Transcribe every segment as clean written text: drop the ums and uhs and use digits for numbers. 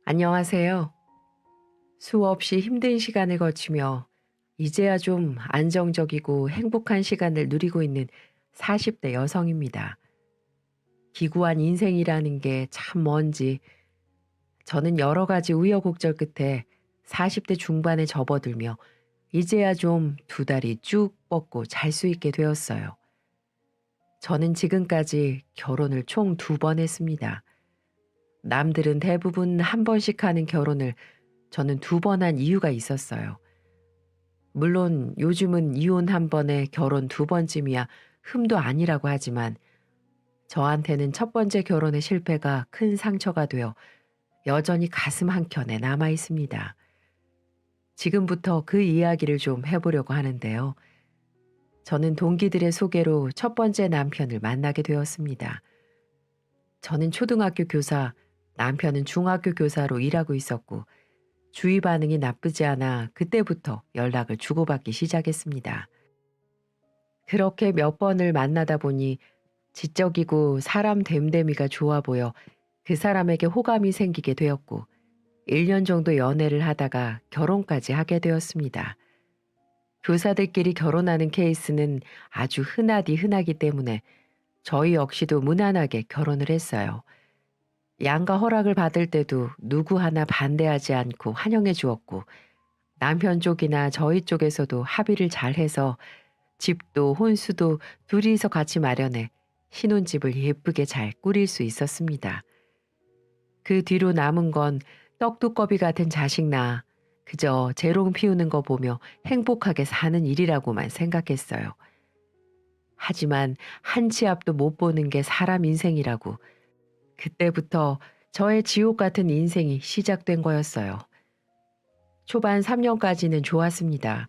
안녕하세요. 수없이 힘든 시간을 거치며 이제야 좀 안정적이고 행복한 시간을 누리고 있는 40대 여성입니다. 기구한 인생이라는 게 참 뭔지 저는 여러 가지 우여곡절 끝에 40대 중반에 접어들며 이제야 좀 두 다리 쭉 뻗고 잘 수 있게 되었어요. 저는 지금까지 결혼을 총 두 번 했습니다. 남들은 대부분 한 번씩 하는 결혼을 저는 두 번 한 이유가 있었어요. 물론 요즘은 이혼 한 번에 결혼 두 번쯤이야 흠도 아니라고 하지만 저한테는 첫 번째 결혼의 실패가 큰 상처가 되어 여전히 가슴 한켠에 남아 있습니다. 지금부터 그 이야기를 좀 해보려고 하는데요. 저는 동기들의 소개로 첫 번째 남편을 만나게 되었습니다. 저는 초등학교 교사, 남편은 중학교 교사로 일하고 있었고 주위 반응이 나쁘지 않아 그때부터 연락을 주고받기 시작했습니다. 그렇게 몇 번을 만나다 보니 지적이고 사람 됨됨이가 좋아 보여 그 사람에게 호감이 생기게 되었고 1년 정도 연애를 하다가 결혼까지 하게 되었습니다. 교사들끼리 결혼하는 케이스는 아주 흔하디 흔하기 때문에 저희 역시도 무난하게 결혼을 했어요. 양가 허락을 받을 때도 누구 하나 반대하지 않고 환영해 주었고 남편 쪽이나 저희 쪽에서도 합의를 잘 해서 집도 혼수도 둘이서 같이 마련해 신혼집을 예쁘게 잘 꾸릴 수 있었습니다. 그 뒤로 남은 건 떡두꺼비 같은 자식 낳아 그저 재롱 피우는 거 보며 행복하게 사는 일이라고만 생각했어요. 하지만 한 치 앞도 못 보는 게 사람 인생이라고 그때부터 저의 지옥 같은 인생이 시작된 거였어요. 초반 3년까지는 좋았습니다.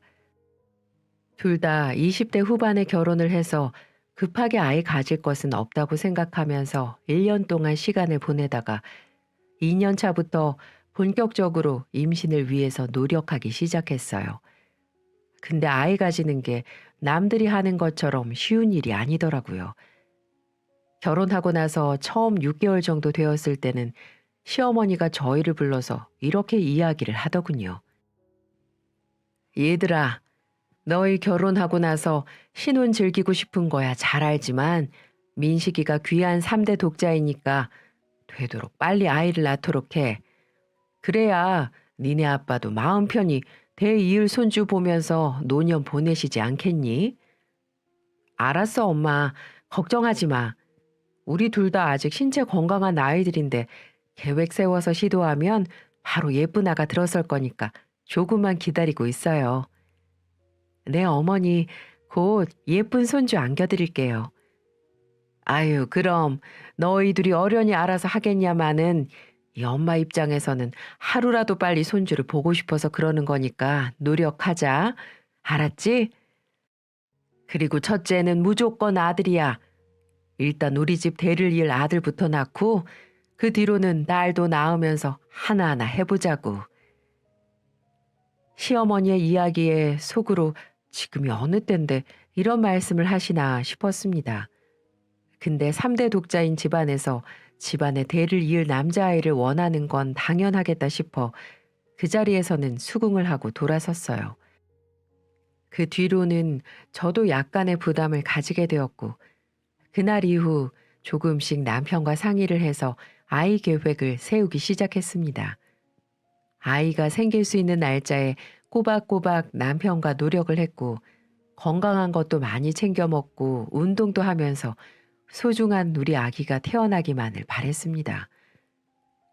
둘 다 20대 후반에 결혼을 해서 급하게 아이 가질 것은 없다고 생각하면서 1년 동안 시간을 보내다가 2년 차부터 본격적으로 임신을 위해서 노력하기 시작했어요. 근데 아이 가지는 게 남들이 하는 것처럼 쉬운 일이 아니더라고요. 결혼하고 나서 처음 6개월 정도 되었을 때는 시어머니가 저희를 불러서 이렇게 이야기를 하더군요. 얘들아, 너희 결혼하고 나서 신혼 즐기고 싶은 거야 잘 알지만 민식이가 귀한 3대 독자이니까 되도록 빨리 아이를 낳도록 해. 그래야 니네 아빠도 마음 편히 대이을 손주 보면서 노년 보내시지 않겠니? 알았어 엄마. 걱정하지 마. 우리 둘 다 아직 신체 건강한 아이들인데 계획 세워서 시도하면 바로 예쁜 아가 들어설 거니까 조금만 기다리고 있어요. 네, 어머니, 곧 예쁜 손주 안겨드릴게요. 아유, 그럼 너희 둘이 어련히 알아서 하겠냐마는 이 엄마 입장에서는 하루라도 빨리 손주를 보고 싶어서 그러는 거니까 노력하자. 알았지? 그리고 첫째는 무조건 아들이야. 일단 우리 집 대를 이을 아들부터 낳고 그 뒤로는 딸도 낳으면서 하나하나 해보자고. 시어머니의 이야기에 속으로 지금이 어느 때인데 이런 말씀을 하시나 싶었습니다. 근데 3대 독자인 집안에서 집안의 대를 이을 남자아이를 원하는 건 당연하겠다 싶어 그 자리에서는 수긍을 하고 돌아섰어요. 그 뒤로는 저도 약간의 부담을 가지게 되었고 그날 이후 조금씩 남편과 상의를 해서 아이 계획을 세우기 시작했습니다. 아이가 생길 수 있는 날짜에 꼬박꼬박 남편과 노력을 했고 건강한 것도 많이 챙겨 먹고 운동도 하면서 소중한 우리 아기가 태어나기만을 바랬습니다.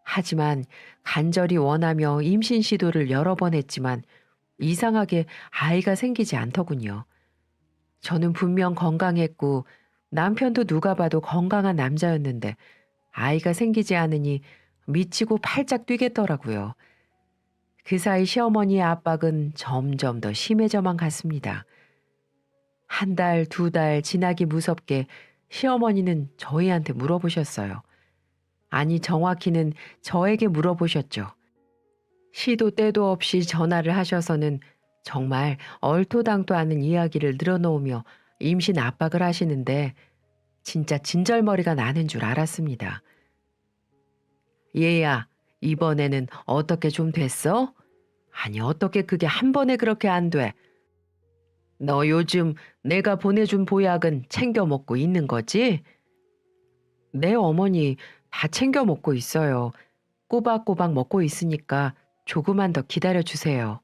하지만 간절히 원하며 임신 시도를 여러 번 했지만 이상하게 아이가 생기지 않더군요. 저는 분명 건강했고 남편도 누가 봐도 건강한 남자였는데 아이가 생기지 않으니 미치고 팔짝 뛰겠더라고요. 그 사이 시어머니의 압박은 점점 더 심해져만 갔습니다. 한 달, 두 달 지나기 무섭게 시어머니는 저희한테 물어보셨어요. 아니, 정확히는 저에게 물어보셨죠. 시도 때도 없이 전화를 하셔서는 정말 얼토당토 않은 이야기를 늘어놓으며 임신 압박을 하시는데 진짜 진절머리가 나는 줄 알았습니다. 얘야, 이번에는 어떻게 좀 됐어? 아니, 어떻게 그게 한 번에 그렇게 안 돼? 너 요즘 내가 보내준 보약은 챙겨 먹고 있는 거지? 네, 어머니, 다 챙겨 먹고 있어요. 꼬박꼬박 먹고 있으니까 조금만 더 기다려 주세요.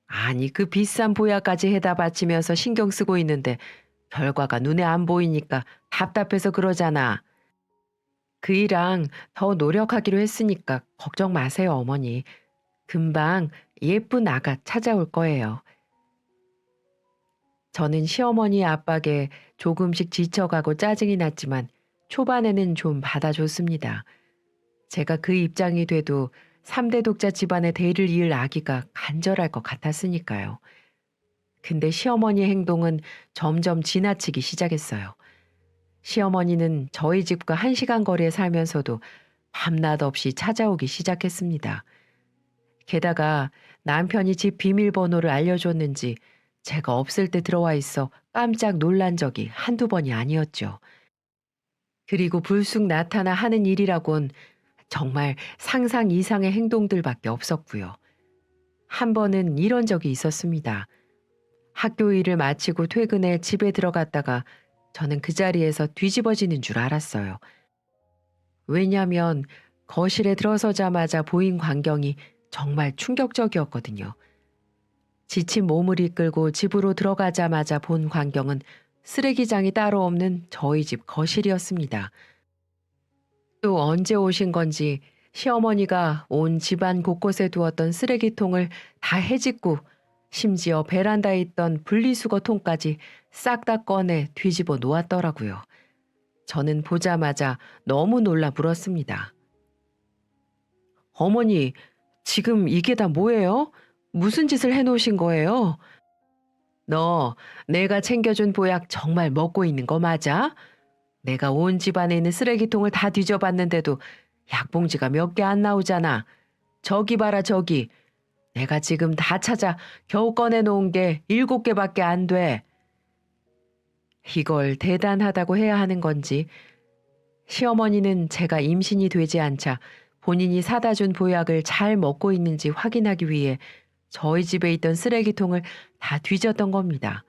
아니, 그 비싼 보약까지 해다 바치면서 신경 쓰고 있는데 결과가 눈에 안 보이니까 답답해서 그러잖아. 그 일랑 더 노력하기로 했으니까 걱정 마세요, 어머니. 금방 예쁜 아가 찾아올 거예요. 저는 시어머니의 압박에 조금씩 지쳐가고 짜증이 났지만 초반에는 좀 받아줬습니다. 제가 그 입장이 돼도 3대 독자 집안의 대를 이을 아기가 간절할 것 같았으니까요. 근데 시어머니의 행동은 점점 지나치기 시작했어요. 시어머니는 저희 집과 1시간 거리에 살면서도 밤낮 없이 찾아오기 시작했습니다. 게다가 남편이 집 비밀번호를 알려줬는지 제가 없을 때 들어와 있어 깜짝 놀란 적이 한두 번이 아니었죠. 그리고 불쑥 나타나 하는 일이라곤 정말 상상 이상의 행동들밖에 없었고요. 한 번은 이런 적이 있었습니다. 학교 일을 마치고 퇴근해 집에 들어갔다가 저는 그 자리에서 뒤집어지는 줄 알았어요. 왜냐면 거실에 들어서자마자 보인 광경이 정말 충격적이었거든요. 지친 몸을 이끌고 집으로 들어가자마자 본 광경은 쓰레기장이 따로 없는 저희 집 거실이었습니다. 또 언제 오신 건지 시어머니가 온 집안 곳곳에 두었던 쓰레기통을 다 헤집고 심지어 베란다에 있던 분리수거 통까지 싹 다 꺼내 뒤집어 놓았더라고요. 저는 보자마자 너무 놀라 물었습니다. 어머니, 지금 이게 다 뭐예요? 무슨 짓을 해놓으신 거예요? 너 내가 챙겨준 보약 정말 먹고 있는 거 맞아? 내가 온 집안에 있는 쓰레기통을 다 뒤져봤는데도 약봉지가 몇 개 안 나오잖아. 저기 봐라 저기. 내가 지금 다 찾아 겨우 꺼내놓은 게 7개밖에 안 돼. 이걸 대단하다고 해야 하는 건지 시어머니는 제가 임신이 되지 않자 본인이 사다 준 보약을 잘 먹고 있는지 확인하기 위해 저희 집에 있던 쓰레기통을 다 뒤졌던 겁니다.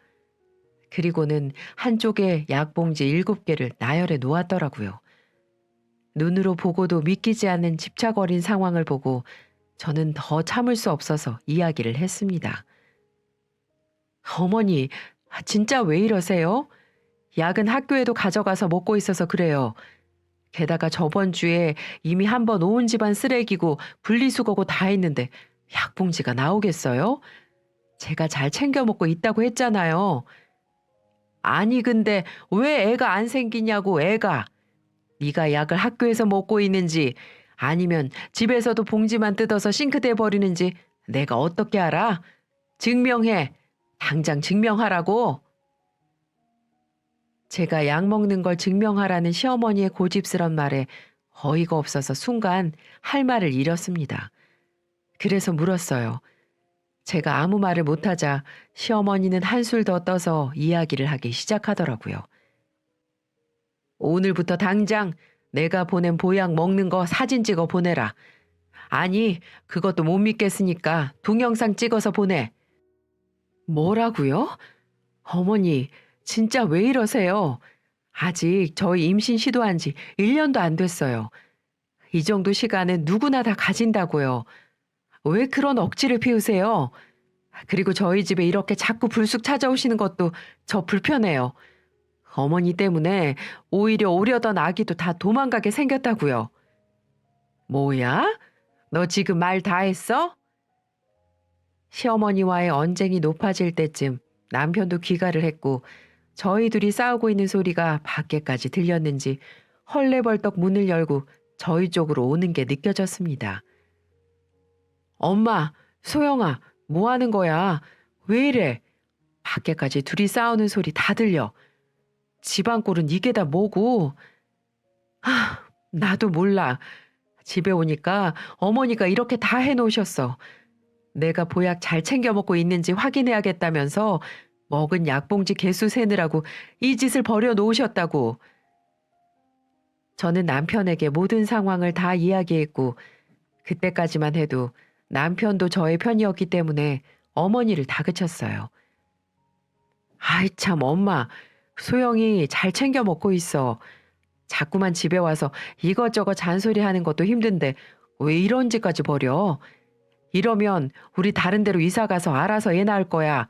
그리고는 한쪽에 약봉지 7개를 나열해 놓았더라고요. 눈으로 보고도 믿기지 않는 집착 어린 상황을 보고 저는 더 참을 수 없어서 이야기를 했습니다. 어머니, 진짜 왜 이러세요? 약은 학교에도 가져가서 먹고 있어서 그래요. 게다가 저번 주에 이미 한 번 온 집안 쓰레기고 분리수거고 다 했는데 약봉지가 나오겠어요? 제가 잘 챙겨 먹고 있다고 했잖아요. 아니 근데 왜 애가 안 생기냐고 애가. 네가 약을 학교에서 먹고 있는지 아니면 집에서도 봉지만 뜯어서 싱크대에 버리는지 내가 어떻게 알아? 증명해. 당장 증명하라고. 제가 약 먹는 걸 증명하라는 시어머니의 고집스런 말에 어이가 없어서 순간 할 말을 잃었습니다. 그래서 물었어요. 제가 아무 말을 못하자 시어머니는 한술 더 떠서 이야기를 하기 시작하더라고요. 오늘부터 당장 내가 보낸 보약 먹는 거 사진 찍어 보내라. 아니, 그것도 못 믿겠으니까 동영상 찍어서 보내. 뭐라고요? 어머니, 진짜 왜 이러세요? 아직 저희 임신 시도한 지 1년도 안 됐어요. 이 정도 시간은 누구나 다 가진다고요. 왜 그런 억지를 피우세요? 그리고 저희 집에 이렇게 자꾸 불쑥 찾아오시는 것도 저 불편해요. 어머니 때문에 오히려 오려던 아기도 다 도망가게 생겼다고요. 뭐야? 너 지금 말 다 했어? 시어머니와의 언쟁이 높아질 때쯤 남편도 귀가를 했고 저희 둘이 싸우고 있는 소리가 밖에까지 들렸는지 헐레벌떡 문을 열고 저희 쪽으로 오는 게 느껴졌습니다. 엄마, 소영아, 뭐 하는 거야? 왜 이래? 밖에까지 둘이 싸우는 소리 다 들려. 집안 꼴은 이게 다 뭐고? 나도 몰라. 집에 오니까 어머니가 이렇게 다 해놓으셨어. 내가 보약 잘 챙겨 먹고 있는지 확인해야겠다면서 먹은 약봉지 개수 세느라고 이 짓을 벌여 놓으셨다고. 저는 남편에게 모든 상황을 다 이야기했고 그때까지만 해도 남편도 저의 편이었기 때문에 어머니를 다그쳤어요. 아이 참 엄마, 소영이 잘 챙겨 먹고 있어. 자꾸만 집에 와서 이것저것 잔소리하는 것도 힘든데 왜 이런 짓까지 벌여? 이러면 우리 다른 데로 이사 가서 알아서 애 낳을 거야.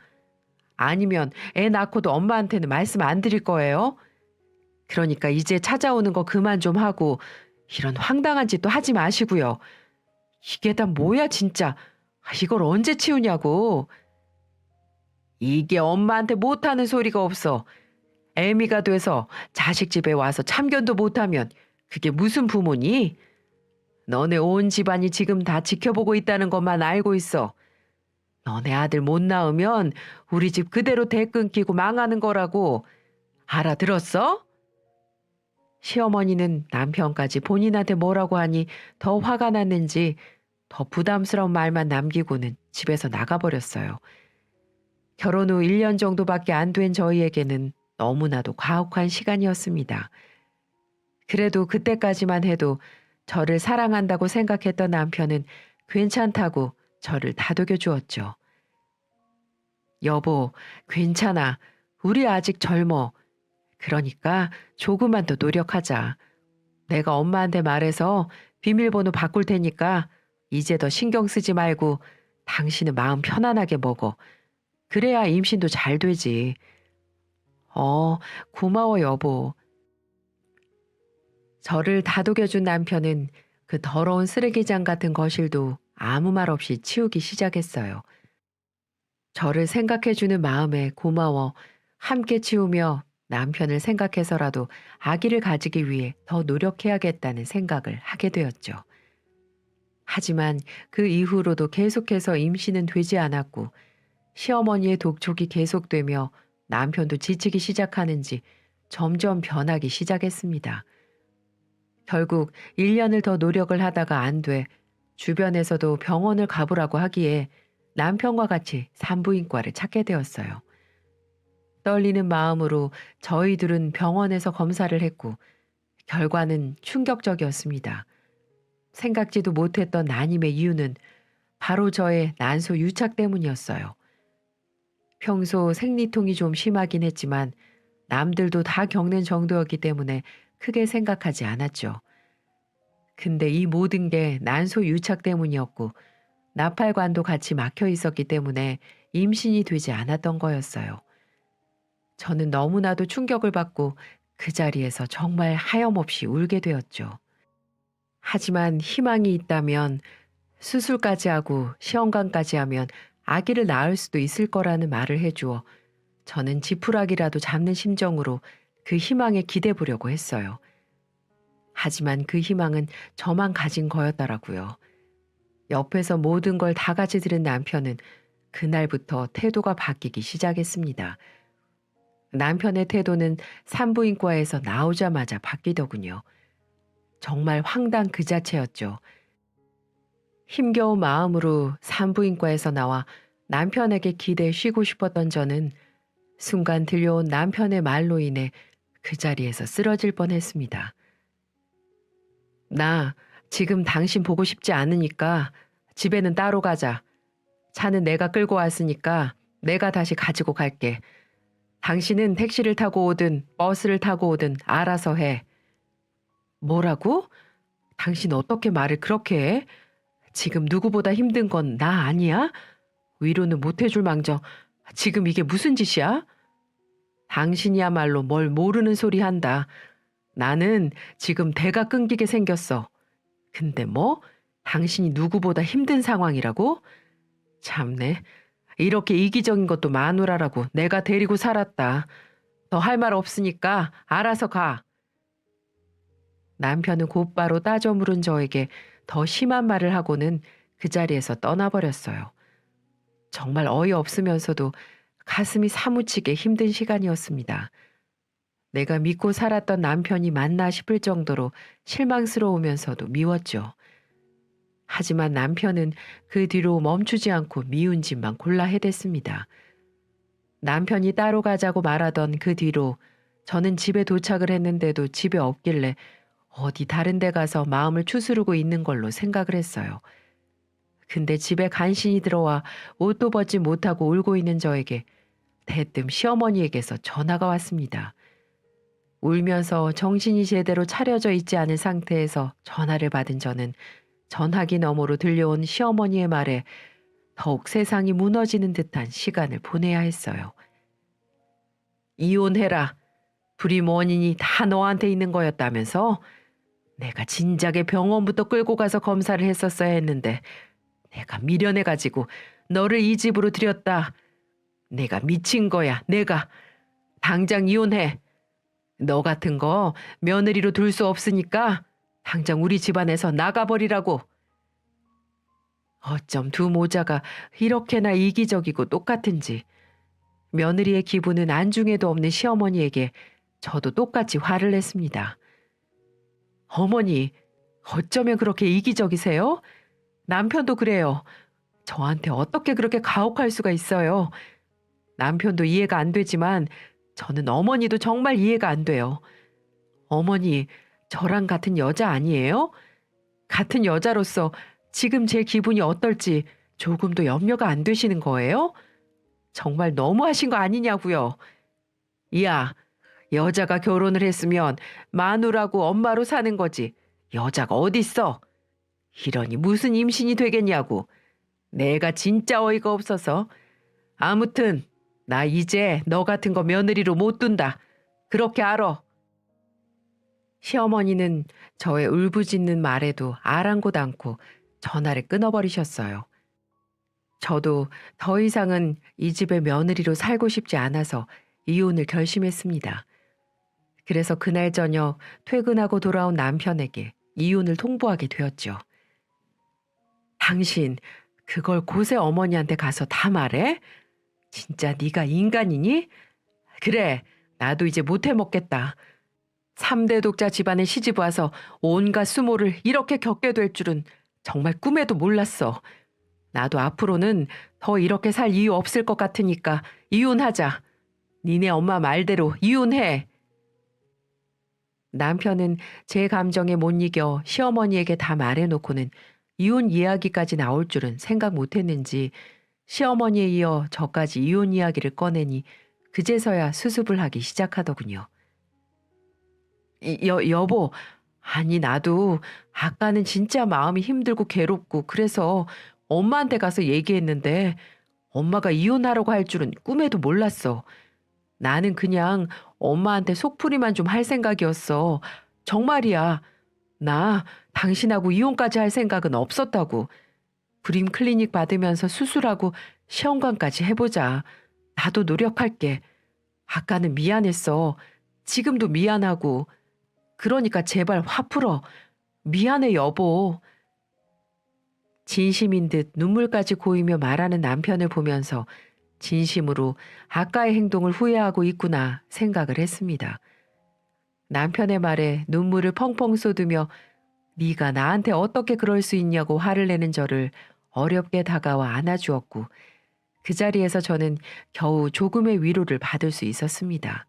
아니면 애 낳고도 엄마한테는 말씀 안 드릴 거예요? 그러니까 이제 찾아오는 거 그만 좀 하고 이런 황당한 짓도 하지 마시고요. 이게 다 뭐야 진짜. 이걸 언제 치우냐고. 이게 엄마한테 못하는 소리가 없어. 애미가 돼서 자식 집에 와서 참견도 못하면 그게 무슨 부모니? 너네 온 집안이 지금 다 지켜보고 있다는 것만 알고 있어. 너네 아들 못 낳으면 우리 집 그대로 대 끊기고 망하는 거라고. 알아들었어? 시어머니는 남편까지 본인한테 뭐라고 하니 더 화가 났는지 더 부담스러운 말만 남기고는 집에서 나가버렸어요. 결혼 후 1년 정도밖에 안 된 저희에게는 너무나도 가혹한 시간이었습니다. 그래도 그때까지만 해도 저를 사랑한다고 생각했던 남편은 괜찮다고 저를 다독여 주었죠. 여보, 괜찮아. 우리 아직 젊어. 그러니까 조금만 더 노력하자. 내가 엄마한테 말해서 비밀번호 바꿀 테니까 이제 더 신경 쓰지 말고 당신은 마음 편안하게 먹어. 그래야 임신도 잘 되지. 고마워 여보. 저를 다독여준 남편은 그 더러운 쓰레기장 같은 거실도 아무 말 없이 치우기 시작했어요. 저를 생각해주는 마음에 고마워 함께 치우며 남편을 생각해서라도 아기를 가지기 위해 더 노력해야겠다는 생각을 하게 되었죠. 하지만 그 이후로도 계속해서 임신은 되지 않았고 시어머니의 독촉이 계속되며 남편도 지치기 시작하는지 점점 변하기 시작했습니다. 결국 1년을 더 노력을 하다가 안 돼 주변에서도 병원을 가보라고 하기에 남편과 같이 산부인과를 찾게 되었어요. 떨리는 마음으로 저희 둘은 병원에서 검사를 했고 결과는 충격적이었습니다. 생각지도 못했던 난임의 이유는 바로 저의 난소 유착 때문이었어요. 평소 생리통이 좀 심하긴 했지만 남들도 다 겪는 정도였기 때문에 크게 생각하지 않았죠. 근데 이 모든 게 난소 유착 때문이었고 나팔관도 같이 막혀 있었기 때문에 임신이 되지 않았던 거였어요. 저는 너무나도 충격을 받고 그 자리에서 정말 하염없이 울게 되었죠. 하지만 희망이 있다면 수술까지 하고 시험관까지 하면 아기를 낳을 수도 있을 거라는 말을 해주어 저는 지푸라기라도 잡는 심정으로 그 희망에 기대 보려고 했어요. 하지만 그 희망은 저만 가진 거였더라고요. 옆에서 모든 걸 다 같이 들은 남편은 그날부터 태도가 바뀌기 시작했습니다. 남편의 태도는 산부인과에서 나오자마자 바뀌더군요. 정말 황당 그 자체였죠. 힘겨운 마음으로 산부인과에서 나와 남편에게 기대 쉬고 싶었던 저는 순간 들려온 남편의 말로 인해 그 자리에서 쓰러질 뻔했습니다. 나 지금 당신 보고 싶지 않으니까 집에는 따로 가자. 차는 내가 끌고 왔으니까 내가 다시 가지고 갈게. 당신은 택시를 타고 오든 버스를 타고 오든 알아서 해. 뭐라고? 당신 어떻게 말을 그렇게 해? 지금 누구보다 힘든 건 나 아니야? 위로는 못 해줄 망정 지금 이게 무슨 짓이야? 당신이야말로 뭘 모르는 소리 한다. 나는 지금 대가 끊기게 생겼어. 근데 뭐? 당신이 누구보다 힘든 상황이라고? 참네. 이렇게 이기적인 것도 마누라라고 내가 데리고 살았다. 더 할 말 없으니까 알아서 가. 남편은 곧바로 따져 물은 저에게 더 심한 말을 하고는 그 자리에서 떠나버렸어요. 정말 어이없으면서도 가슴이 사무치게 힘든 시간이었습니다. 내가 믿고 살았던 남편이 맞나 싶을 정도로 실망스러우면서도 미웠죠. 하지만 남편은 그 뒤로 멈추지 않고 미운 짓만 골라 해댔습니다. 남편이 따로 가자고 말하던 그 뒤로 저는 집에 도착을 했는데도 집에 없길래 어디 다른 데 가서 마음을 추스르고 있는 걸로 생각을 했어요. 근데 집에 간신히 들어와 옷도 벗지 못하고 울고 있는 저에게 대뜸 시어머니에게서 전화가 왔습니다. 울면서 정신이 제대로 차려져 있지 않은 상태에서 전화를 받은 저는 전화기 너머로 들려온 시어머니의 말에 더욱 세상이 무너지는 듯한 시간을 보내야 했어요. 이혼해라. 불임 원인이 다 너한테 있는 거였다면서? 내가 진작에 병원부터 끌고 가서 검사를 했었어야 했는데 내가 미련해가지고 너를 이 집으로 들였다. 내가 미친 거야. 내가. 당장 이혼해. 너 같은 거 며느리로 둘 수 없으니까 당장 우리 집안에서 나가버리라고. 어쩜 두 모자가 이렇게나 이기적이고 똑같은지. 며느리의 기분은 안중에도 없는 시어머니에게 저도 똑같이 화를 냈습니다. 어머니, 어쩌면 그렇게 이기적이세요? 남편도 그래요. 저한테 어떻게 그렇게 가혹할 수가 있어요. 남편도 이해가 안 되지만 저는 어머니도 정말 이해가 안 돼요. 어머니, 저랑 같은 여자 아니에요? 같은 여자로서 지금 제 기분이 어떨지 조금도 염려가 안 되시는 거예요? 정말 너무하신 거 아니냐고요. 야, 여자가 결혼을 했으면 마누라고 엄마로 사는 거지. 여자가 어딨어? 이러니 무슨 임신이 되겠냐고. 내가 진짜 어이가 없어서. 아무튼 나 이제 너 같은 거 며느리로 못 둔다. 그렇게 알아. 시어머니는 저의 울부짖는 말에도 아랑곳 않고 전화를 끊어버리셨어요. 저도 더 이상은 이 집의 며느리로 살고 싶지 않아서 이혼을 결심했습니다. 그래서 그날 저녁 퇴근하고 돌아온 남편에게 이혼을 통보하게 되었죠. 당신 그걸 고세 어머니한테 가서 다 말해? 진짜 네가 인간이니? 그래, 나도 이제 못 해먹겠다. 3대 독자 집안에 시집 와서 온갖 수모를 이렇게 겪게 될 줄은 정말 꿈에도 몰랐어. 나도 앞으로는 더 이렇게 살 이유 없을 것 같으니까 이혼하자. 니네 엄마 말대로 이혼해. 남편은 제 감정에 못 이겨 시어머니에게 다 말해놓고는 이혼 이야기까지 나올 줄은 생각 못했는지 시어머니에 이어 저까지 이혼 이야기를 꺼내니 그제서야 수습을 하기 시작하더군요. 여보, 아니 나도 아까는 진짜 마음이 힘들고 괴롭고 그래서 엄마한테 가서 얘기했는데 엄마가 이혼하라고 할 줄은 꿈에도 몰랐어. 나는 그냥 엄마한테 속풀이만 좀 할 생각이었어. 정말이야. 나 당신하고 이혼까지 할 생각은 없었다고. 불임 클리닉 받으면서 수술하고 시험관까지 해보자. 나도 노력할게. 아까는 미안했어. 지금도 미안하고. 그러니까 제발 화 풀어. 미안해 여보. 진심인 듯 눈물까지 고이며 말하는 남편을 보면서 진심으로 아까의 행동을 후회하고 있구나 생각을 했습니다. 남편의 말에 눈물을 펑펑 쏟으며 네가 나한테 어떻게 그럴 수 있냐고 화를 내는 저를 어렵게 다가와 안아주었고 그 자리에서 저는 겨우 조금의 위로를 받을 수 있었습니다.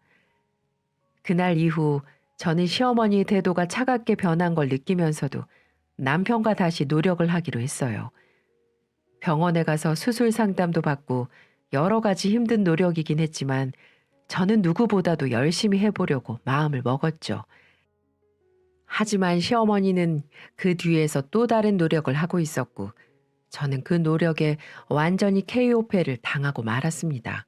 그날 이후 저는 시어머니의 태도가 차갑게 변한 걸 느끼면서도 남편과 다시 노력을 하기로 했어요. 병원에 가서 수술 상담도 받고 여러 가지 힘든 노력이긴 했지만 저는 누구보다도 열심히 해보려고 마음을 먹었죠. 하지만 시어머니는 그 뒤에서 또 다른 노력을 하고 있었고 저는 그 노력에 완전히 KO패를 당하고 말았습니다.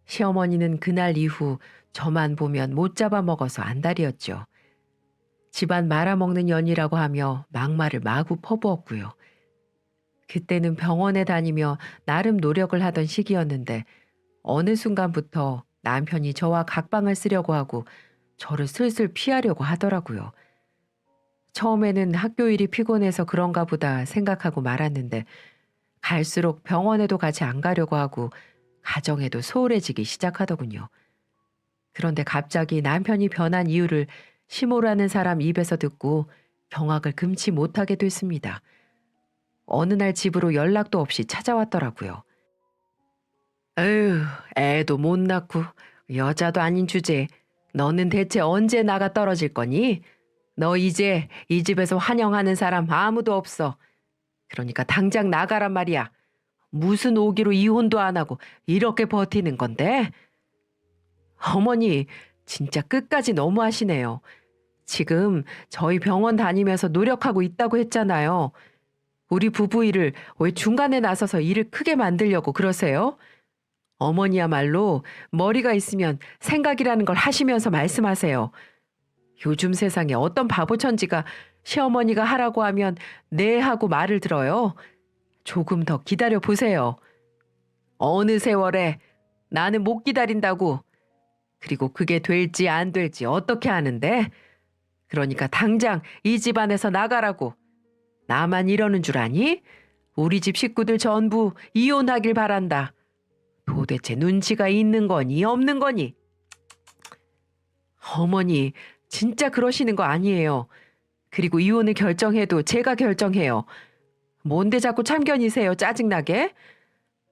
시어머니는 그날 이후 저만 보면 못 잡아먹어서 안달이었죠. 집안 말아먹는 년이라고 하며 막말을 마구 퍼부었고요. 그때는 병원에 다니며 나름 노력을 하던 시기였는데 어느 순간부터 남편이 저와 각방을 쓰려고 하고 저를 슬슬 피하려고 하더라고요. 처음에는 학교 일이 피곤해서 그런가 보다 생각하고 말았는데 갈수록 병원에도 같이 안 가려고 하고 가정에도 소홀해지기 시작하더군요. 그런데 갑자기 남편이 변한 이유를 시모라는 사람 입에서 듣고 경악을 금치 못하게 됐습니다. 어느 날 집으로 연락도 없이 찾아왔더라고요. 에휴, 애도 못 낳고 여자도 아닌 주제에 너는 대체 언제 나가 떨어질 거니? 너 이제 이 집에서 환영하는 사람 아무도 없어. 그러니까 당장 나가란 말이야. 무슨 오기로 이혼도 안 하고 이렇게 버티는 건데? 어머니, 진짜 끝까지 너무하시네요. 지금 저희 병원 다니면서 노력하고 있다고 했잖아요. 우리 부부 일을 왜 중간에 나서서 일을 크게 만들려고 그러세요? 어머니야말로 머리가 있으면 생각이라는 걸 하시면서 말씀하세요. 요즘 세상에 어떤 바보 천지가 시어머니가 하라고 하면 네 하고 말을 들어요. 조금 더 기다려 보세요. 어느 세월에 나는 못 기다린다고. 그리고 그게 될지 안 될지 어떻게 하는데? 그러니까 당장 이 집안에서 나가라고. 나만 이러는 줄 아니? 우리 집 식구들 전부 이혼하길 바란다. 도대체 눈치가 있는 거니 없는 거니? 어머니, 진짜 그러시는 거 아니에요. 그리고 이혼을 결정해도 제가 결정해요. 뭔데 자꾸 참견이세요, 짜증나게?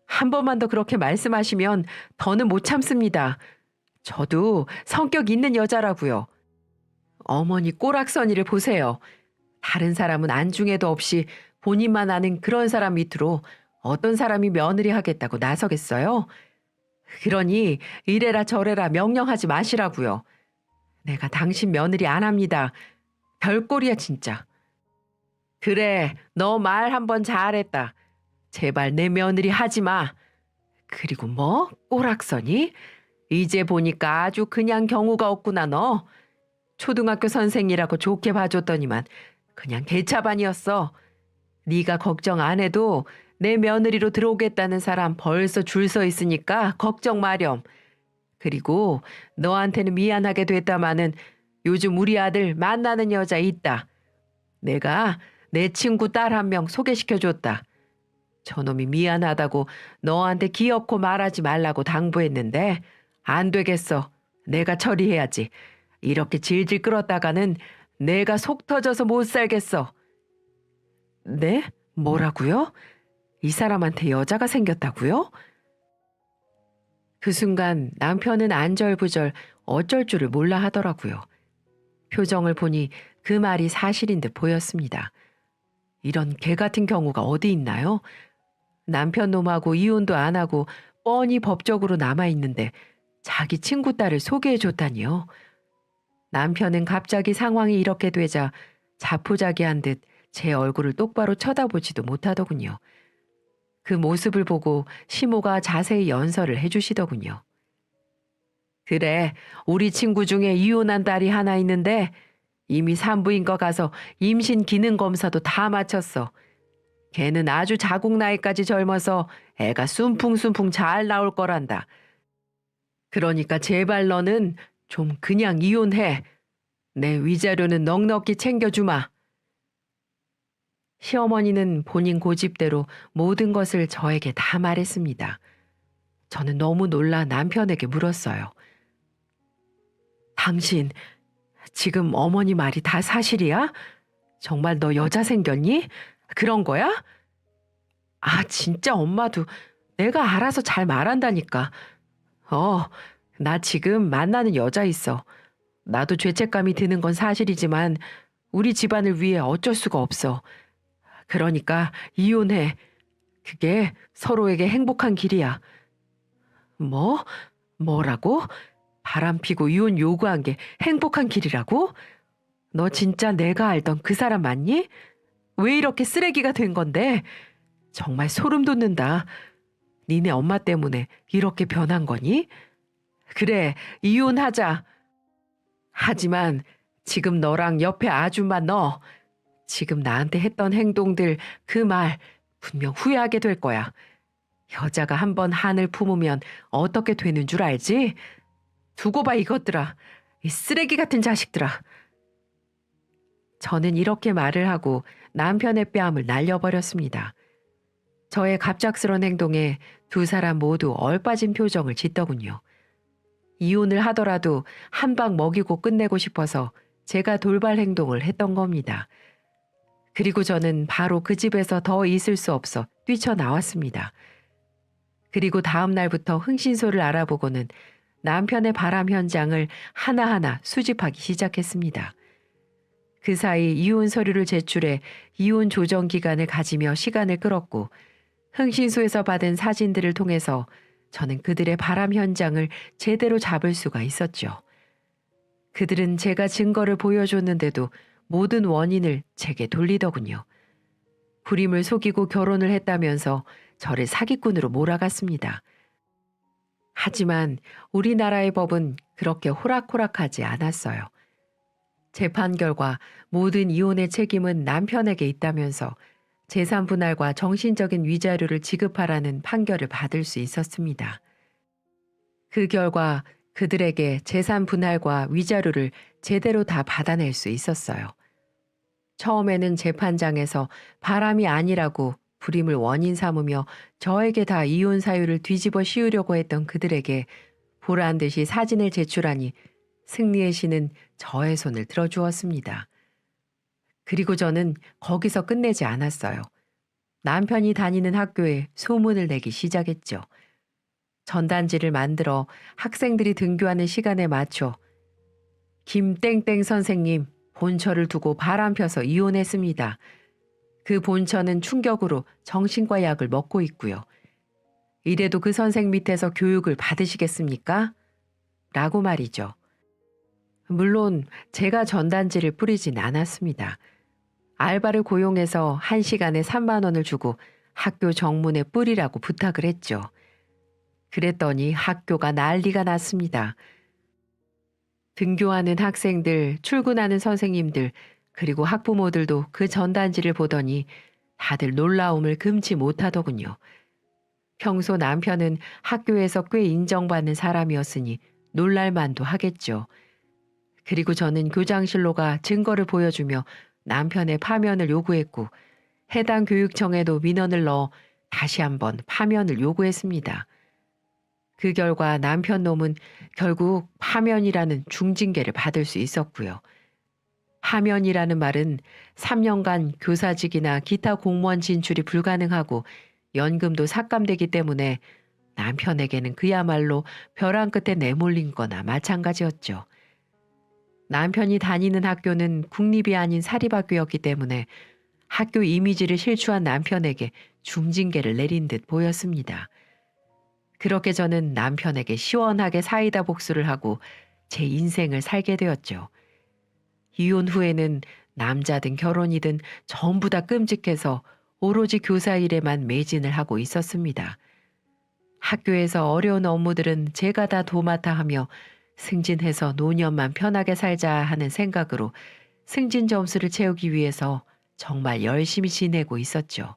한 번만 더 그렇게 말씀하시면 더는 못 참습니다. 저도 성격 있는 여자라고요. 어머니 꼬락서니를 보세요. 다른 사람은 안중에도 없이 본인만 아는 그런 사람 밑으로 어떤 사람이 며느리 하겠다고 나서겠어요? 그러니 이래라 저래라 명령하지 마시라고요. 내가 당신 며느리 안 합니다. 별꼴이야 진짜. 그래, 너 말 한번 잘했다. 제발 내 며느리 하지 마. 그리고 뭐? 꼬락서니? 이제 보니까 아주 그냥 경우가 없구나 너. 초등학교 선생이라고 좋게 봐줬더니만 그냥 개차반이었어. 네가 걱정 안 해도 내 며느리로 들어오겠다는 사람 벌써 줄 서 있으니까 걱정 마렴. 그리고 너한테는 미안하게 됐다마는 요즘 우리 아들 만나는 여자 있다. 내가 내 친구 딸 한 명 소개시켜줬다. 저놈이 미안하다고 너한테 기어코 말하지 말라고 당부했는데 안 되겠어. 내가 처리해야지. 이렇게 질질 끌었다가는 내가 속 터져서 못 살겠어. 네? 뭐라고요? 이 사람한테 여자가 생겼다고요? 그 순간 남편은 안절부절 어쩔 줄을 몰라 하더라고요. 표정을 보니 그 말이 사실인 듯 보였습니다. 이런 개 같은 경우가 어디 있나요? 남편 놈하고 이혼도 안 하고 뻔히 법적으로 남아있는데 자기 친구 딸을 소개해줬다니요. 남편은 갑자기 상황이 이렇게 되자 자포자기한 듯 제 얼굴을 똑바로 쳐다보지도 못하더군요. 그 모습을 보고 시모가 자세히 연설을 해주시더군요. 그래, 우리 친구 중에 이혼한 딸이 하나 있는데 이미 산부인과 가서 임신 기능 검사도 다 마쳤어. 걔는 아주 자국 나이까지 젊어서 애가 숨풍숨풍 잘 나올 거란다. 그러니까 제발 너는 좀 그냥 이혼해. 내 위자료는 넉넉히 챙겨주마. 시어머니는 본인 고집대로 모든 것을 저에게 다 말했습니다. 저는 너무 놀라 남편에게 물었어요. 당신, 지금 어머니 말이 다 사실이야? 정말 너 여자 생겼니? 그런 거야? 아, 진짜 엄마도 내가 알아서 잘 말한다니까. 나 지금 만나는 여자 있어. 나도 죄책감이 드는 건 사실이지만 우리 집안을 위해 어쩔 수가 없어. 그러니까 이혼해. 그게 서로에게 행복한 길이야. 뭐? 뭐라고? 바람피고 이혼 요구한 게 행복한 길이라고? 너 진짜 내가 알던 그 사람 맞니? 왜 이렇게 쓰레기가 된 건데? 정말 소름 돋는다. 니네 엄마 때문에 이렇게 변한 거니? 그래, 이혼하자. 하지만 지금 너랑 옆에 아줌마 너, 지금 나한테 했던 행동들 그 말 분명 후회하게 될 거야. 여자가 한번 한을 품으면 어떻게 되는 줄 알지? 두고 봐 이것들아. 이 쓰레기 같은 자식들아. 저는 이렇게 말을 하고 남편의 뺨을 날려버렸습니다. 저의 갑작스런 행동에 두 사람 모두 얼빠진 표정을 짓더군요. 이혼을 하더라도 한 방 먹이고 끝내고 싶어서 제가 돌발 행동을 했던 겁니다. 그리고 저는 바로 그 집에서 더 있을 수 없어 뛰쳐나왔습니다. 그리고 다음 날부터 흥신소를 알아보고는 남편의 바람 현장을 하나하나 수집하기 시작했습니다. 그 사이 이혼 서류를 제출해 이혼 조정 기간을 가지며 시간을 끌었고 흥신소에서 받은 사진들을 통해서 저는 그들의 바람 현장을 제대로 잡을 수가 있었죠. 그들은 제가 증거를 보여줬는데도 모든 원인을 제게 돌리더군요. 불임을 속이고 결혼을 했다면서 저를 사기꾼으로 몰아갔습니다. 하지만 우리나라의 법은 그렇게 호락호락하지 않았어요. 재판 결과 모든 이혼의 책임은 남편에게 있다면서 재산 분할과 정신적인 위자료를 지급하라는 판결을 받을 수 있었습니다. 그 결과 그들에게 재산 분할과 위자료를 제대로 다 받아낼 수 있었어요. 처음에는 재판장에서 바람이 아니라고 불임을 원인 삼으며 저에게 다 이혼 사유를 뒤집어 씌우려고 했던 그들에게 보란 듯이 사진을 제출하니 승리의 신은 저의 손을 들어주었습니다. 그리고 저는 거기서 끝내지 않았어요. 남편이 다니는 학교에 소문을 내기 시작했죠. 전단지를 만들어 학생들이 등교하는 시간에 맞춰 김땡땡 선생님 본처를 두고 바람 펴서 이혼했습니다. 그 본처는 충격으로 정신과 약을 먹고 있고요. 이래도 그 선생 밑에서 교육을 받으시겠습니까? 라고 말이죠. 물론 제가 전단지를 뿌리진 않았습니다. 알바를 고용해서 1시간에 3만 원을 주고 학교 정문에 뿌리라고 부탁을 했죠. 그랬더니 학교가 난리가 났습니다. 등교하는 학생들, 출근하는 선생님들, 그리고 학부모들도 그 전단지를 보더니 다들 놀라움을 금치 못하더군요. 평소 남편은 학교에서 꽤 인정받는 사람이었으니 놀랄만도 하겠죠. 그리고 저는 교장실로 가 증거를 보여주며 남편의 파면을 요구했고 해당 교육청에도 민원을 넣어 다시 한번 파면을 요구했습니다. 그 결과 남편 놈은 결국 파면이라는 중징계를 받을 수 있었고요. 파면이라는 말은 3년간 교사직이나 기타 공무원 진출이 불가능하고 연금도 삭감되기 때문에 남편에게는 그야말로 벼랑 끝에 내몰린 거나 마찬가지였죠. 남편이 다니는 학교는 국립이 아닌 사립학교였기 때문에 학교 이미지를 실추한 남편에게 중징계를 내린 듯 보였습니다. 그렇게 저는 남편에게 시원하게 사이다 복수를 하고 제 인생을 살게 되었죠. 이혼 후에는 남자든 결혼이든 전부 다 끔찍해서 오로지 교사 일에만 매진을 하고 있었습니다. 학교에서 어려운 업무들은 제가 다 도맡아 하며 승진해서 노년만 편하게 살자 하는 생각으로 승진 점수를 채우기 위해서 정말 열심히 지내고 있었죠.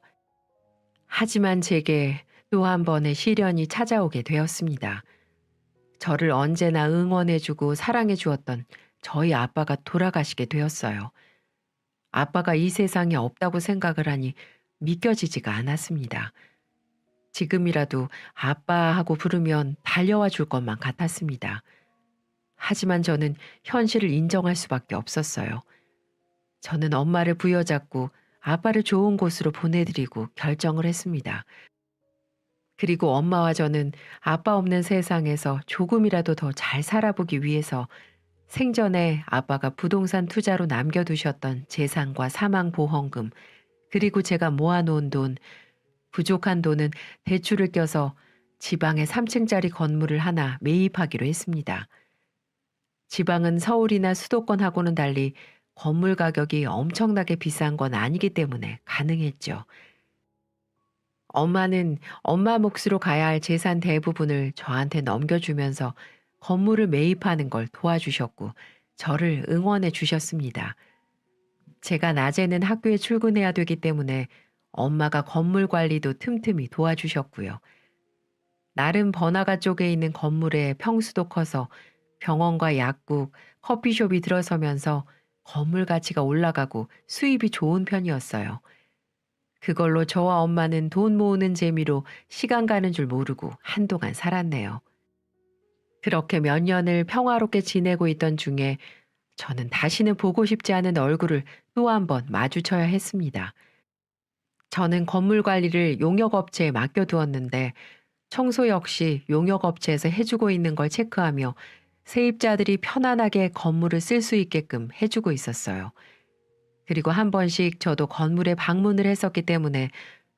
하지만 제게 또 한 번의 시련이 찾아오게 되었습니다. 저를 언제나 응원해주고 사랑해주었던 저희 아빠가 돌아가시게 되었어요. 아빠가 이 세상에 없다고 생각을 하니 믿겨지지가 않았습니다. 지금이라도 아빠하고 부르면 달려와 줄 것만 같았습니다. 하지만 저는 현실을 인정할 수밖에 없었어요. 저는 엄마를 부여잡고 아빠를 좋은 곳으로 보내드리고 결정을 했습니다. 그리고 엄마와 저는 아빠 없는 세상에서 조금이라도 더 잘 살아보기 위해서 생전에 아빠가 부동산 투자로 남겨두셨던 재산과 사망보험금, 그리고 제가 모아놓은 돈, 부족한 돈은 대출을 껴서 지방에 3층짜리 건물을 하나 매입하기로 했습니다. 지방은 서울이나 수도권하고는 달리 건물 가격이 엄청나게 비싼 건 아니기 때문에 가능했죠. 엄마는 엄마 몫으로 가야 할 재산 대부분을 저한테 넘겨주면서 건물을 매입하는 걸 도와주셨고 저를 응원해 주셨습니다. 제가 낮에는 학교에 출근해야 되기 때문에 엄마가 건물 관리도 틈틈이 도와주셨고요. 나름 번화가 쪽에 있는 건물의 평수도 커서 병원과 약국, 커피숍이 들어서면서 건물 가치가 올라가고 수입이 좋은 편이었어요. 그걸로 저와 엄마는 돈 모으는 재미로 시간 가는 줄 모르고 한동안 살았네요. 그렇게 몇 년을 평화롭게 지내고 있던 중에 저는 다시는 보고 싶지 않은 얼굴을 또 한 번 마주쳐야 했습니다. 저는 건물 관리를 용역업체에 맡겨두었는데 청소 역시 용역업체에서 해주고 있는 걸 체크하며 세입자들이 편안하게 건물을 쓸 수 있게끔 해주고 있었어요. 그리고 한 번씩 저도 건물에 방문을 했었기 때문에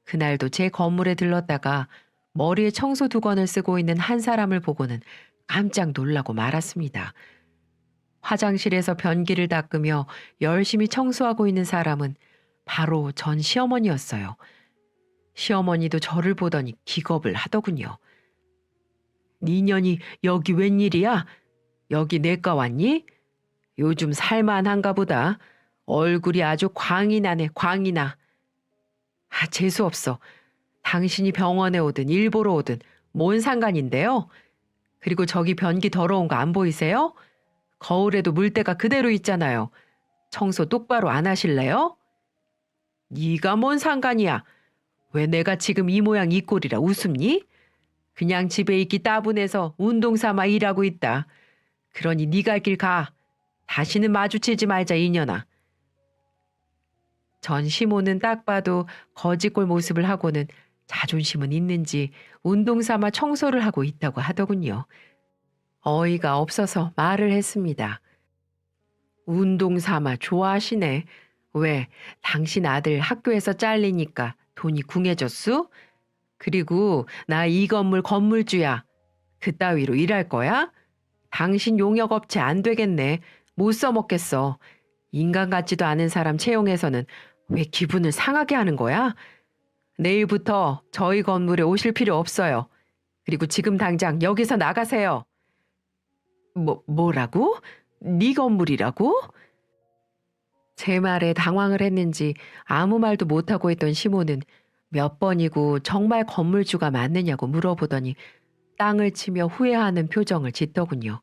그날도 제 건물에 들렀다가 머리에 청소 두건을 쓰고 있는 한 사람을 보고는 깜짝 놀라고 말았습니다. 화장실에서 변기를 닦으며 열심히 청소하고 있는 사람은 바로 전 시어머니였어요. 시어머니도 저를 보더니 기겁을 하더군요. 니년이 여기 웬일이야? 여기 내과 왔니? 요즘 살만한가 보다. 얼굴이 아주 광이 나네, 광이 나. 재수없어. 당신이 병원에 오든 일보러 오든 뭔 상관인데요? 그리고 저기 변기 더러운 거 안 보이세요? 거울에도 물때가 그대로 있잖아요. 청소 똑바로 안 하실래요? 네가 뭔 상관이야? 왜 내가 지금 이 모양 이 꼴이라 웃음니? 그냥 집에 있기 따분해서 운동 삼아 일하고 있다. 그러니 네 갈 길 가. 다시는 마주치지 말자 이년아. 전 시모는 딱 봐도 거지꼴 모습을 하고는 자존심은 있는지 운동 삼아 청소를 하고 있다고 하더군요. 어이가 없어서 말을 했습니다. 운동 삼아 좋아하시네. 왜 당신 아들 학교에서 잘리니까 돈이 궁해졌수? 그리고 나 이 건물 건물주야. 그따위로 일할 거야? 당신 용역업체 안 되겠네. 못 써먹겠어. 인간 같지도 않은 사람 채용해서는 왜 기분을 상하게 하는 거야? 내일부터 저희 건물에 오실 필요 없어요. 그리고 지금 당장 여기서 나가세요. 뭐라고? 네 건물이라고? 제 말에 당황을 했는지 아무 말도 못하고 있던 시모는 몇 번이고 정말 건물주가 맞느냐고 물어보더니 땅을 치며 후회하는 표정을 짓더군요.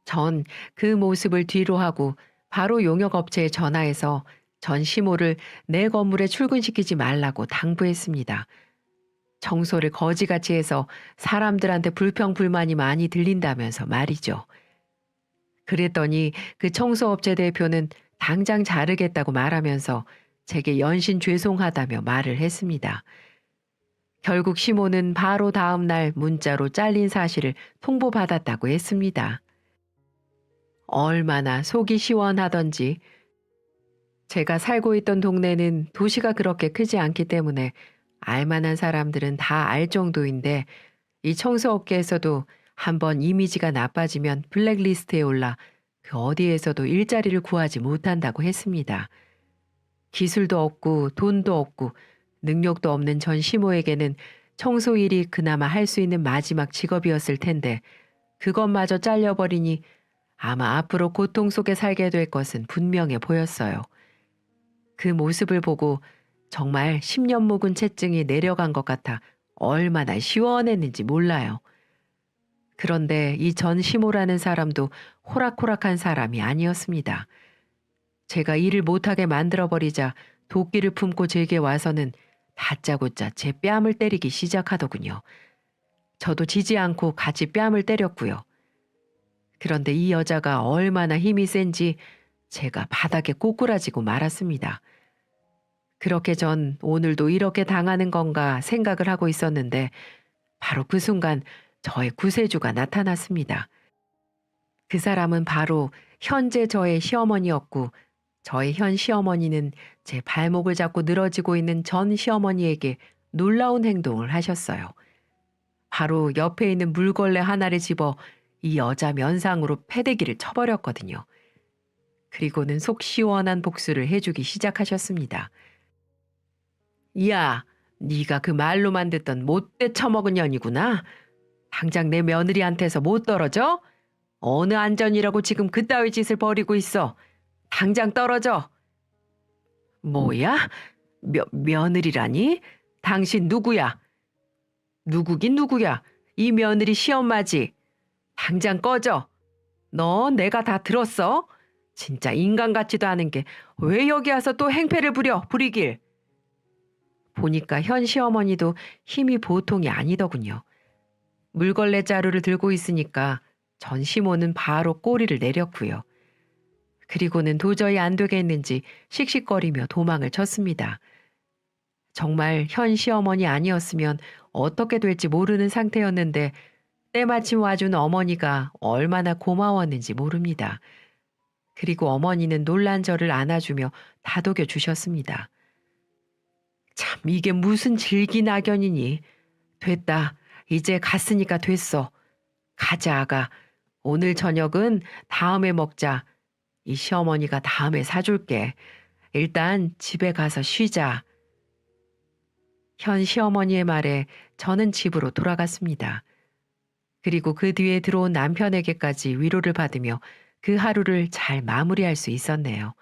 전 그 모습을 뒤로 하고 바로 용역업체에 전화해서 전 시모를 내 건물에 출근시키지 말라고 당부했습니다. 청소를 거지같이 해서 사람들한테 불평불만이 많이 들린다면서 말이죠. 그랬더니 그 청소업체 대표는 당장 자르겠다고 말하면서 제게 연신 죄송하다며 말을 했습니다. 결국 시모는 바로 다음 날 문자로 잘린 사실을 통보받았다고 했습니다. 얼마나 속이 시원하던지. 제가 살고 있던 동네는 도시가 그렇게 크지 않기 때문에 알만한 사람들은 다 알 정도인데 이 청소업계에서도 한번 이미지가 나빠지면 블랙리스트에 올라 그 어디에서도 일자리를 구하지 못한다고 했습니다. 기술도 없고 돈도 없고 능력도 없는 전 시모에게는 청소 일이 그나마 할 수 있는 마지막 직업이었을 텐데 그것마저 잘려버리니 아마 앞으로 고통 속에 살게 될 것은 분명해 보였어요. 그 모습을 보고 정말 10년 묵은 채증이 내려간 것 같아 얼마나 시원했는지 몰라요. 그런데 이 전 시모라는 사람도 호락호락한 사람이 아니었습니다. 제가 일을 못하게 만들어버리자 도끼를 품고 제게 와서는 다짜고짜 제 뺨을 때리기 시작하더군요. 저도 지지 않고 같이 뺨을 때렸고요. 그런데 이 여자가 얼마나 힘이 센지 제가 바닥에 꼬꾸라지고 말았습니다. 그렇게 전 오늘도 이렇게 당하는 건가 생각을 하고 있었는데 바로 그 순간 저의 구세주가 나타났습니다. 그 사람은 바로 현재 저의 시어머니였고 저의 현 시어머니는 제 발목을 잡고 늘어지고 있는 전 시어머니에게 놀라운 행동을 하셨어요. 바로 옆에 있는 물걸레 하나를 집어 이 여자 면상으로 패대기를 쳐버렸거든요. 그리고는 속 시원한 복수를 해주기 시작하셨습니다. 야, 네가 그 말로만 듣던 못돼 처먹은 년이구나. 당장 내 며느리한테서 못 떨어져? 어느 안전이라고 지금 그따위 짓을 벌이고 있어. 당장 떨어져. 뭐야? 며느리라니? 당신 누구야? 누구긴 누구야? 이 며느리 시엄마지. 당장 꺼져. 너 내가 다 들었어? 진짜 인간 같지도 않은 게 왜 여기 와서 또 행패를 부리길. 보니까 현 시어머니도 힘이 보통이 아니더군요. 물걸레 자루를 들고 있으니까 전 시모는 바로 꼬리를 내렸고요. 그리고는 도저히 안 되겠는지 씩씩거리며 도망을 쳤습니다. 정말 현 시어머니 아니었으면 어떻게 될지 모르는 상태였는데 때마침 와준 어머니가 얼마나 고마웠는지 모릅니다. 그리고 어머니는 놀란 저를 안아주며 다독여 주셨습니다. 참, 이게 무슨 질기나견이니. 됐다. 이제 갔으니까 됐어. 가자, 아가. 오늘 저녁은 다음에 먹자. 이 시어머니가 다음에 사줄게. 일단 집에 가서 쉬자. 현 시어머니의 말에 저는 집으로 돌아갔습니다. 그리고 그 뒤에 들어온 남편에게까지 위로를 받으며 그 하루를 잘 마무리할 수 있었네요.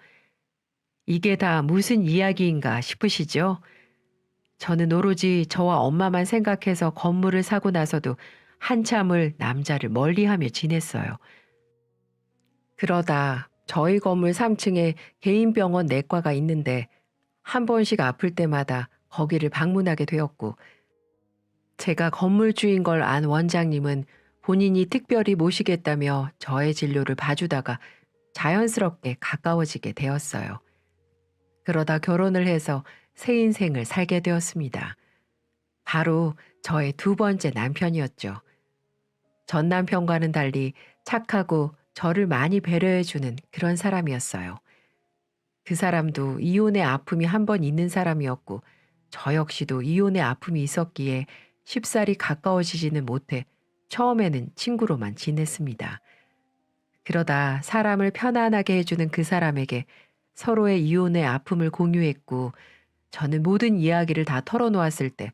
이게 다 무슨 이야기인가 싶으시죠? 저는 오로지 저와 엄마만 생각해서 건물을 사고 나서도 한참을 남자를 멀리하며 지냈어요. 그러다 저희 건물 3층에 개인 병원 내과가 있는데 한 번씩 아플 때마다 거기를 방문하게 되었고, 제가 건물주인 걸 안 원장님은 본인이 특별히 모시겠다며 저의 진료를 봐주다가 자연스럽게 가까워지게 되었어요. 그러다 결혼을 해서 새 인생을 살게 되었습니다. 바로 저의 두 번째 남편이었죠. 전 남편과는 달리 착하고 저를 많이 배려해주는 그런 사람이었어요. 그 사람도 이혼의 아픔이 한 번 있는 사람이었고, 저 역시도 이혼의 아픔이 있었기에 쉽사리 가까워지지는 못해 처음에는 친구로만 지냈습니다. 그러다 사람을 편안하게 해주는 그 사람에게 서로의 이혼의 아픔을 공유했고, 저는 모든 이야기를 다 털어놓았을 때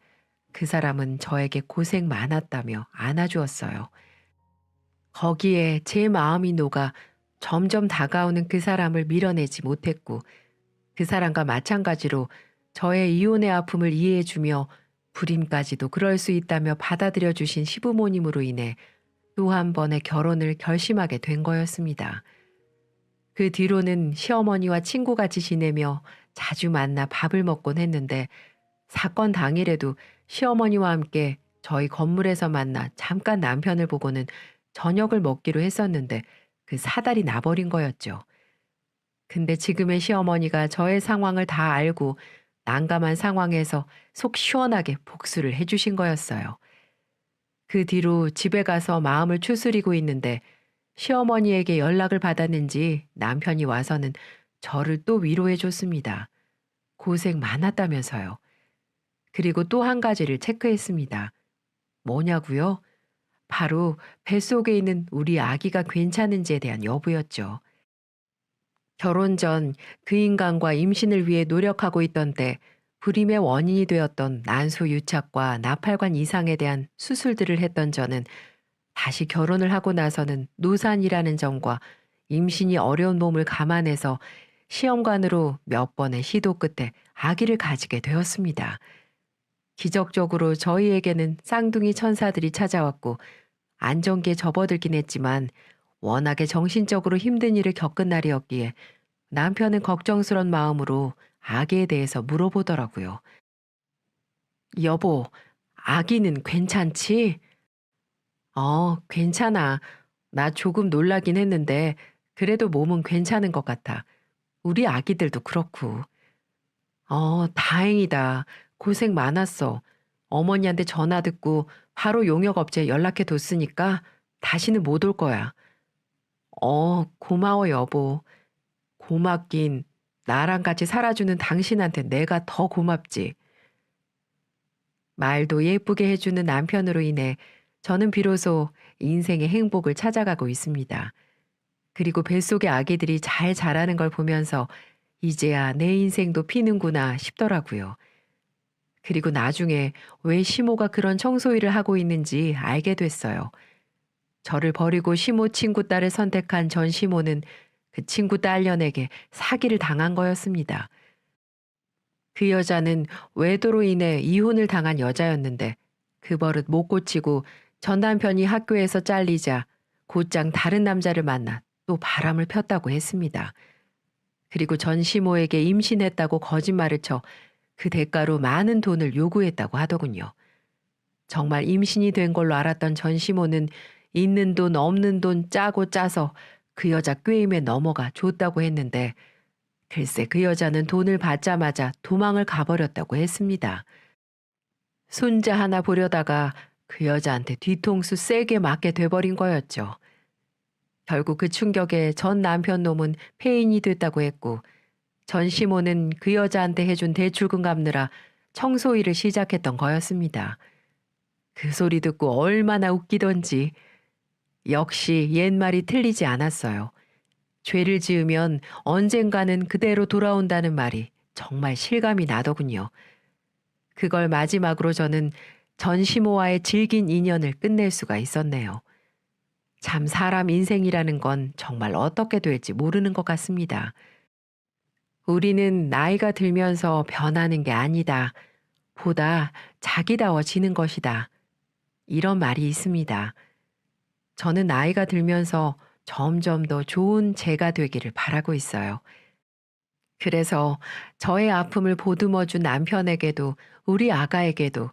그 사람은 저에게 고생 많았다며 안아주었어요. 거기에 제 마음이 녹아 점점 다가오는 그 사람을 밀어내지 못했고, 그 사람과 마찬가지로 저의 이혼의 아픔을 이해해주며 불임까지도 그럴 수 있다며 받아들여 주신 시부모님으로 인해 또 한 번의 결혼을 결심하게 된 거였습니다. 그 뒤로는 시어머니와 친구같이 지내며 자주 만나 밥을 먹곤 했는데, 사건 당일에도 시어머니와 함께 저희 건물에서 만나 잠깐 남편을 보고는 저녁을 먹기로 했었는데 그 사달이 나버린 거였죠. 근데 지금의 시어머니가 저의 상황을 다 알고 난감한 상황에서 속 시원하게 복수를 해주신 거였어요. 그 뒤로 집에 가서 마음을 추스리고 있는데 시어머니에게 연락을 받았는지 남편이 와서는 저를 또 위로해 줬습니다. 고생 많았다면서요. 그리고 또 한 가지를 체크했습니다. 뭐냐고요? 바로 뱃속에 있는 우리 아기가 괜찮은지에 대한 여부였죠. 결혼 전 그 인간과 임신을 위해 노력하고 있던 때 불임의 원인이 되었던 난소 유착과 나팔관 이상에 대한 수술들을 했던 저는 다시 결혼을 하고 나서는 노산이라는 점과 임신이 어려운 몸을 감안해서 시험관으로 몇 번의 시도 끝에 아기를 가지게 되었습니다. 기적적으로 저희에게는 쌍둥이 천사들이 찾아왔고 안정기에 접어들긴 했지만 워낙에 정신적으로 힘든 일을 겪은 날이었기에 남편은 걱정스런 마음으로 아기에 대해서 물어보더라고요. 여보, 아기는 괜찮지? 괜찮아. 나 조금 놀라긴 했는데 그래도 몸은 괜찮은 것 같아. 우리 아기들도 그렇고. 다행이다. 고생 많았어. 어머니한테 전화 듣고 바로 용역업체에 연락해 뒀으니까 다시는 못 올 거야. 고마워, 여보. 고맙긴. 나랑 같이 살아주는 당신한테 내가 더 고맙지. 말도 예쁘게 해주는 남편으로 인해 저는 비로소 인생의 행복을 찾아가고 있습니다. 그리고 뱃속의 아기들이 잘 자라는 걸 보면서 이제야 내 인생도 피는구나 싶더라고요. 그리고 나중에 왜 시모가 그런 청소일을 하고 있는지 알게 됐어요. 저를 버리고 시모 친구 딸을 선택한 전 시모는 그 친구 딸년에게 사기를 당한 거였습니다. 그 여자는 외도로 인해 이혼을 당한 여자였는데 그 버릇 못 고치고 전 남편이 학교에서 잘리자 곧장 다른 남자를 만나 또 바람을 폈다고 했습니다. 그리고 전 시모에게 임신했다고 거짓말을 쳐 그 대가로 많은 돈을 요구했다고 하더군요. 정말 임신이 된 걸로 알았던 전 시모는 있는 돈 없는 돈 짜고 짜서 그 여자 꾀임에 넘어가 줬다고 했는데 글쎄 그 여자는 돈을 받자마자 도망을 가버렸다고 했습니다. 손자 하나 보려다가 그 여자한테 뒤통수 세게 맞게 돼버린 거였죠. 결국 그 충격에 전 남편 놈은 폐인이 됐다고 했고 전 시모는 그 여자한테 해준 대출금 갚느라 청소일을 시작했던 거였습니다. 그 소리 듣고 얼마나 웃기던지. 역시 옛말이 틀리지 않았어요. 죄를 지으면 언젠가는 그대로 돌아온다는 말이 정말 실감이 나더군요. 그걸 마지막으로 저는 전 시모와의 질긴 인연을 끝낼 수가 있었네요. 참 사람 인생이라는 건 정말 어떻게 될지 모르는 것 같습니다. 우리는 나이가 들면서 변하는 게 아니다. 보다 자기다워지는 것이다. 이런 말이 있습니다. 저는 나이가 들면서 점점 더 좋은 제가 되기를 바라고 있어요. 그래서 저의 아픔을 보듬어준 남편에게도 우리 아가에게도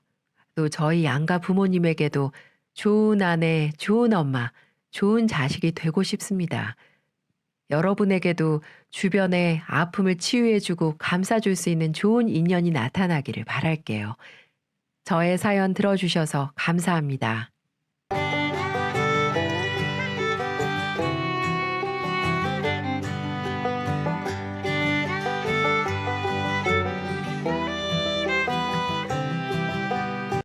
또 저희 양가 부모님에게도 좋은 아내, 좋은 엄마, 좋은 자식이 되고 싶습니다. 여러분에게도 주변에 아픔을 치유해주고 감싸줄 수 있는 좋은 인연이 나타나기를 바랄게요. 저의 사연 들어주셔서 감사합니다.